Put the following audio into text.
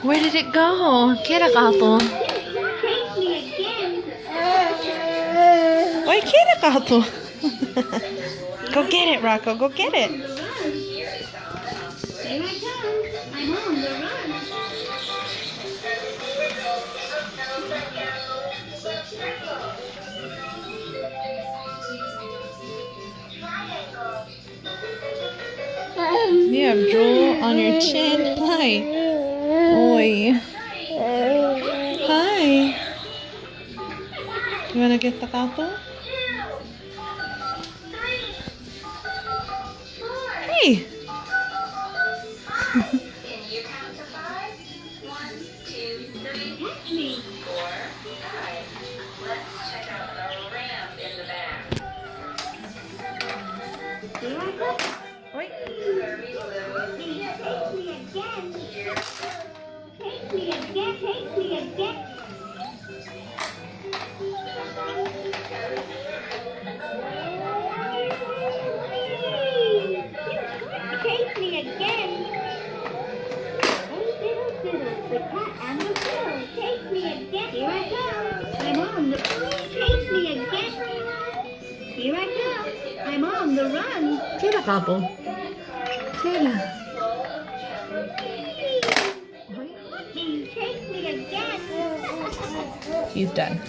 Where did it go? Kira ka to? Why kira ka to? Go get it, Rocco. Go get it. Here I come. I'm on the run. You have drool on your chin. Hi. Oi. Hi. You wanna get the kato? Hey. Can you count to 5? 1, 2, 3, 4, 5. Let's check out the ramp in the back. Here I go. Oi. Very slowly. Take me again. Take me again. Take me again. Take me again. Oh, diddle, diddle, the cat and the fiddle. Take me again. Here I go. I'm on the take me again. Here I go. I'm on the run. Kira kato? Kira. Take me again. He's done.